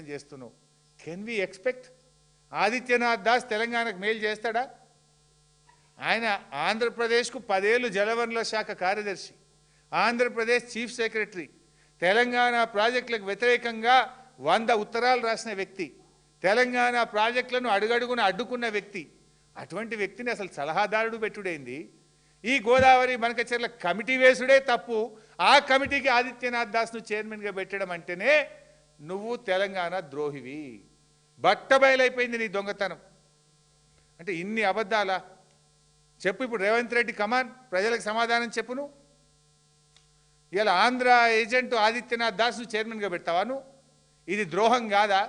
ప్రయత్నం చేస్తున్నావు. Can we expect Adityanath Das తెలంగాణకు మేలు చేస్తాడా? ఆయన ఆంధ్రప్రదేశ్కు 10 ఏళ్ళు జలవనరుల శాఖ కార్యదర్శి, ఆంధ్రప్రదేశ్ చీఫ్ సెక్రటరీ, తెలంగాణ ప్రాజెక్టులకు వ్యతిరేకంగా 100 ఉత్తరాలు రాసిన వ్యక్తి, తెలంగాణ ప్రాజెక్టులను అడుగడుగున అడ్డుకున్న వ్యక్తి. అటువంటి వ్యక్తిని అసలు సలహాదారుడు పెట్టుడైంది. ఈ గోదావరి బనకచెర్ల కమిటీ వేసుడే తప్పు. ఆ కమిటీకి ఆదిత్యనాథ్ దాస్ను చైర్మన్గా పెట్టడం అంటేనే నువ్వు తెలంగాణ ద్రోహివి. బట్టబయలైపోయింది నీ దొంగతనం. అంటే ఇన్ని అబద్ధాలా? చెప్పు ఇప్పుడు రేవంత్ రెడ్డి, కమాన్ ప్రజలకు సమాధానం చెప్పును. ఇలా ఆంధ్ర ఏజెంట్ ఆదిత్యనాథ్ దాస్ను చైర్మన్గా పెడతావా నువ్వు? ఇది ద్రోహం కాదా?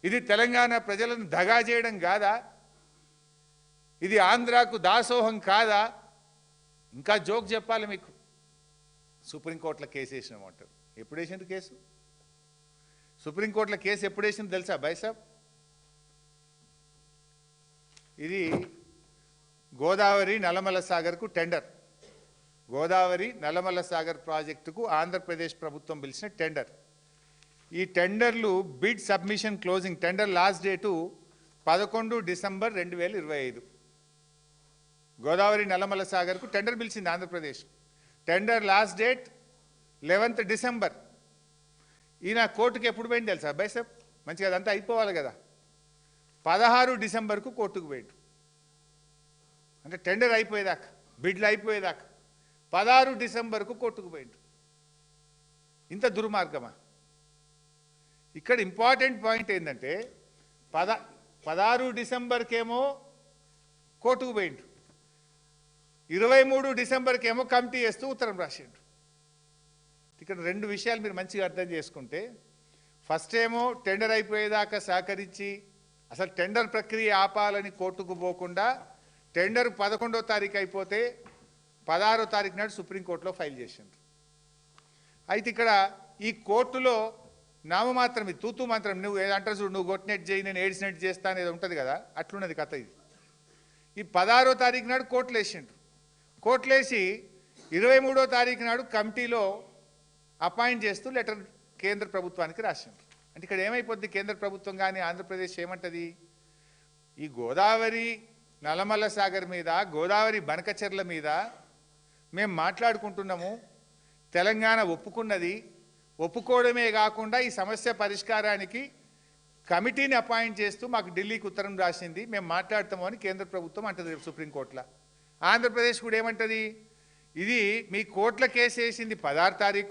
ఇది తెలంగాణ ప్రజలను దగా చేయడం కాదా? ఇది ఆంధ్రాకు దాసోహం కాదా? ఇంకా జోక్ చెప్పాలి మీకు. సుప్రీంకోర్టులో కేసు వేసినామంటారు. ఎప్పుడు వేసిండ్రు కేసు? సుప్రీంకోర్టులో కేసు ఎప్పుడు వేసింది తెలుసా బైసాబ్? ఇది గోదావరి నల్లమల్ల సాగర్కు టెండర్. గోదావరి నల్లమల్ల సాగర్ ప్రాజెక్టుకు ఆంధ్రప్రదేశ్ ప్రభుత్వం పిలిచిన టెండర్. ఈ టెండర్లు bid submission closing, tender last date 11 December 2025. Godavari Nallamala సాగర్కు టెండర్ పిలిచింది Andhra Pradesh. Tender last date 11th December. ఈయన కోర్టుకు ఎప్పుడు పోయింది తెలుసా బైసప్? మంచిగా అదంతా అయిపోవాలి కదా. 16 డిసెంబర్కు కోర్టుకు పోయిండు. అంటే టెండర్ అయిపోయేదాకా, బిడ్లు అయిపోయేదాకా 16 డిసెంబర్కు కోర్టుకు పోయిండు. ఇంత దుర్మార్గమా? ఇక్కడ ఇంపార్టెంట్ పాయింట్ ఏంటంటే 16 డిసెంబర్కేమో కోర్టుకు పోయిండు, 23 డిసెంబర్కేమో కమిటీ వేస్తూ ఉత్తరం రాసిండు. ఇక్కడ 2 విషయాలు మీరు మంచిగా అర్థం చేసుకుంటే, ఫస్ట్ ఏమో టెండర్ అయిపోయేదాకా సహకరించి అసలు టెండర్ ప్రక్రియ ఆపాలని కోర్టుకు పోకుండా టెండర్ 11వ తారీఖు అయిపోతే 16వ తారీఖు నాడు సుప్రీంకోర్టులో ఫైల్ చేసిండ్రు. అయితే ఇక్కడ ఈ కోర్టులో నామమాత్రం, ఇది తూతూ మాత్రం, నువ్వు ఏదంటారు చూడు, నువ్వు కొట్టినట్టు చేయి నేను ఏడ్చినట్టు చేస్తా అనేది ఉంటుంది కదా, అట్లున్నది కథ. ఇది ఈ 16వ తారీఖు నాడు కోర్టులు వేసిండ్రు. కోర్టులు వేసి 23వ తారీఖు నాడు కమిటీలో అపాయింట్ చేస్తూ లెటర్ కేంద్ర ప్రభుత్వానికి రాసిండ్రు. అంటే ఇక్కడ ఏమైపోద్ది, కేంద్ర ప్రభుత్వం కానీ ఆంధ్రప్రదేశ్ ఏమంటుంది, ఈ గోదావరి నల్లమల్ల సాగర్ మీద, గోదావరి బనకచెర్ల మీద మేము మాట్లాడుకుంటున్నాము, తెలంగాణ ఒప్పుకున్నది, ఒప్పుకోవడమే కాకుండా ఈ సమస్య పరిష్కారానికి కమిటీని అపాయింట్ చేస్తూ మాకు ఢిల్లీకి ఉత్తరం రాసింది, మేము మాట్లాడతాము అని కేంద్ర ప్రభుత్వం అంటుంది సుప్రీంకోర్టులో. ఆంధ్రప్రదేశ్ కూడా ఏమంటుంది, ఇది మీ కోర్టుల కేసు వేసింది 16వ తారీఖు,